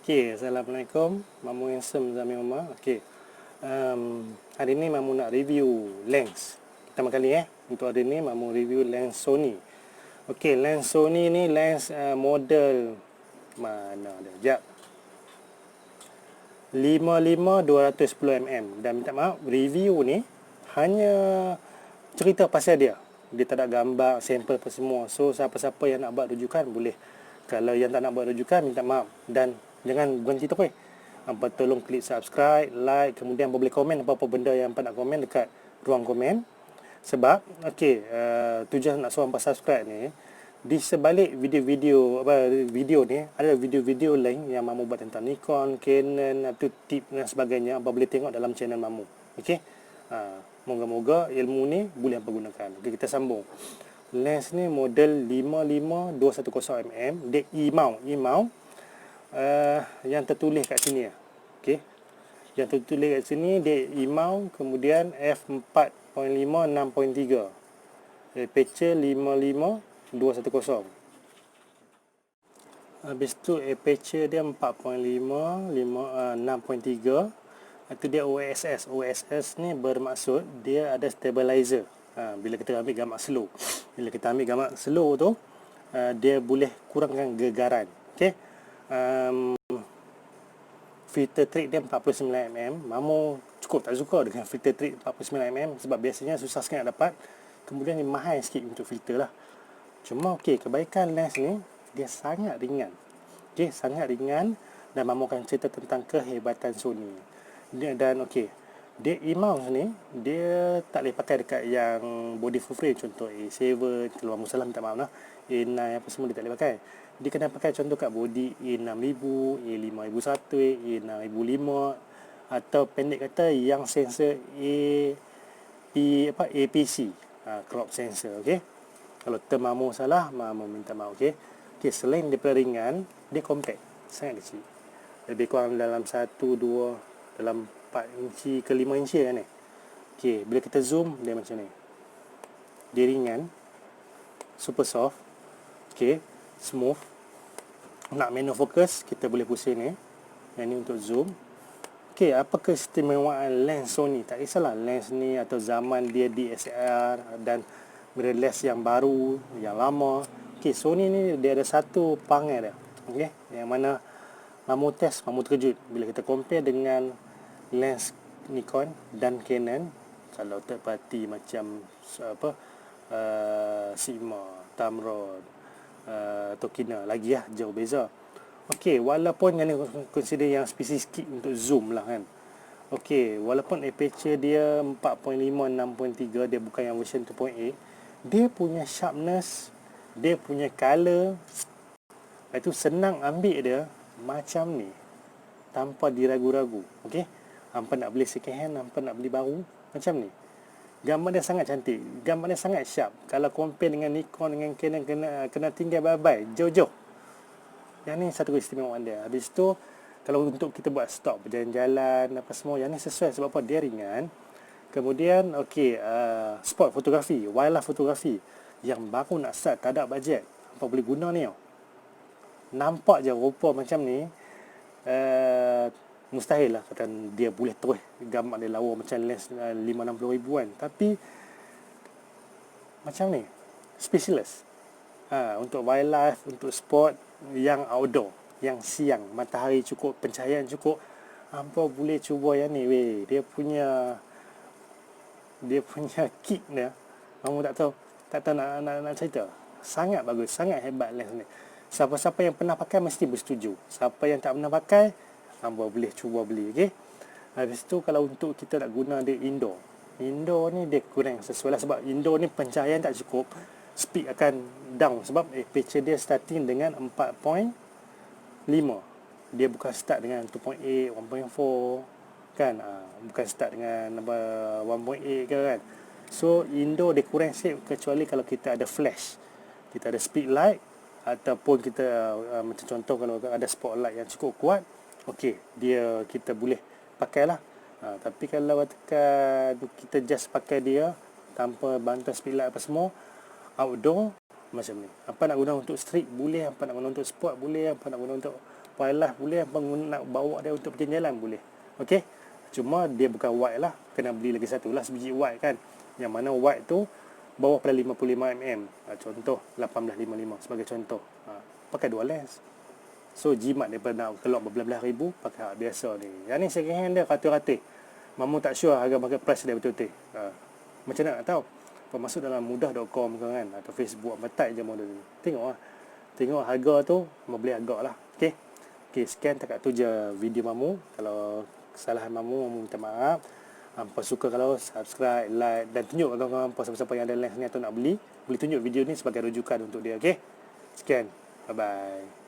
Okay, Assalamualaikum. Mamu handsome Zamin Omar. Okay, hari ni Mamu nak review lens. Pertama kali untuk hari ni Mamu review lens Sony. Okay, lens Sony ni lens model mana ada? Sekejap. 55-210mm. Dan minta maaf, review ni hanya cerita pasal dia. Dia tak ada gambar, sampel apa semua. So, siapa-siapa yang nak buat rujukan boleh. Kalau yang tak nak buat rujukan, minta maaf. Dan jangan berhenti tu hampa tolong klik subscribe, like, kemudian boleh komen apa-apa benda yang hampa nak komen dekat ruang komen. Sebab tujuan nak suruh hampa subscribe ni, di sebalik video-video video ni ada video-video lain yang Mamu buat tentang Nikon, Canon, atau tip dan sebagainya. Hampa boleh tengok dalam channel Mamu. Okey. Moga-moga ilmu ni boleh hampa gunakan. Okey, kita sambung. Lens ni model 55-210mm, dia E-mount yang tertulis kat sini okey. Yang tertulis kat sini dia E-mount, kemudian f4.5-6.3. Aperture 55-210. Habis tu aperture dia 4.5-6.3. Itu dia OSS. OSS ni bermaksud dia ada stabilizer. Bila kita ambil gambar slow. Bila kita ambil gambar slow tu, dia boleh kurangkan gegaran. Okey. Filter trik dia 49mm. Mamu cukup tak suka dengan filter trik 49mm sebab biasanya susah sikit nak dapat. Kemudian dia mahal sikit untuk filter lah. Cuma kebaikan lens ni dia sangat ringan. Okey, sangat ringan. Dan Mamu akan cerita tentang kehebatan Sony. Dia E-mount ni dia tak boleh pakai dekat yang body full frame, contoh A7, kalau Mamu salah minta maaf lah, A9 apa semua dia tak boleh pakai. Dia kena pakai contoh kat body A6000, A5001, A6005, atau pendek kata yang sensor APC, crop sensor. Okey, kalau term Mamu salah, Mamu minta maaf. Okey, selain daripada ringan, dia compact, sangat kecil, lebih kurang dalam 1-2 dalam 4 inci ke 5 inci kan ni. Okey, bila kita zoom dia macam ni. Dia ringan, super soft. Okey, smooth. Nak manual focus, kita boleh pusing ni. Yang ni untuk zoom. Okey, apa keistimewaan lens Sony? Tak kisahlah lens ni atau zaman dia Dslr dan mirrorless yang baru, yang lama. Okey, Sony ni dia ada satu perangai dia. Okey, yang mana Mamu test, Mamu terkejut bila kita compare dengan lens Nikon dan Canon. Kalau third party macam Sigma, Tamron, Tokina lagi jauh beza. Okey, walaupun yang ni consider yang spesifik untuk zoom lah kan. Okey, walaupun aperture dia 4.5-6.3, dia bukan yang version 2.8, dia punya sharpness, dia punya color, itu senang ambil dia macam ni, tanpa diragu-ragu. Okey, hampa nak beli second hand, hampa nak beli baru, macam ni. Gambar dia sangat cantik, gambar dia sangat sharp. Kalau compare dengan Nikon, dengan Canon, kena tinggal bye-bye, jauh-jauh. Yang ni satu keistimewaan dia. Habis tu, kalau untuk kita buat stop, berjalan-jalan, apa semua, yang ni sesuai sebab apa? Dia ringan. Kemudian, sport fotografi, wildlife fotografi, yang baru nak start, tak ada bajet, hampa boleh guna ni tau. Nampak je rupa macam ni, mustahil lah kata dia boleh terus gambar dia lawa macam lens 5-60 ribu kan. Tapi macam ni, specialist. Untuk wildlife, untuk sport yang outdoor, yang siang, matahari cukup, pencahayaan cukup, hampa boleh cuba yang ni weh. Dia punya kick dia, kamu tak tahu nak cerita. Sangat bagus, sangat hebat lens ni. Siapa-siapa yang pernah pakai mesti bersetuju. Siapa yang tak pernah pakai, hampa boleh cuba beli. Okey. Habis tu kalau untuk kita nak guna dia indoor ni dia kurang sesuai lah, sebab indoor ni pencahayaan tak cukup, speed akan down sebab aperture dia starting dengan 4.5. Dia bukan start dengan 2.8, 1.4 kan. Bukan start dengan 1.8 ke kan. So indoor dia kurang safe, kecuali kalau kita ada flash, kita ada speed light, ataupun kita macam contoh kalau ada spotlight yang cukup kuat, okey, dia kita boleh pakailah. Tapi kalau kita just pakai dia tanpa bantuan speed light apa semua, outdoor macam ni. Apa nak guna untuk street boleh, apa nak guna untuk sport boleh, apa nak guna untuk wildlife boleh, nak bawa dia untuk berjalan-jalan boleh. Okey. Cuma dia bukan wide lah, kena beli lagi satu lah, sebiji wide kan. Yang mana wide tu bawah pada 55mm. Contoh 1855 sebagai contoh. Pakai dua lens. So jimat daripada nak keluar berbelas-belas ribu pakai biasa ni. Yang ni second hand dia ratus-ratus. Mamu tak sure harga market price dia betul-betul. Macam nak tahu? Masuk dalam mudah.com kan, atau Facebook, apa type je model ni. Tengok lah. Tengok harga tu, membeli agak lah. Okey. Okey, sekian takat tu je video Mamu. Kalau kesalahan Mamu minta maaf. Hampa suka kalau subscribe, like dan tunjuk kawan-kawan siapa-siapa yang ada lens ni atau nak beli, boleh tunjuk video ni sebagai rujukan untuk dia. Okey. Sekian. Bye bye.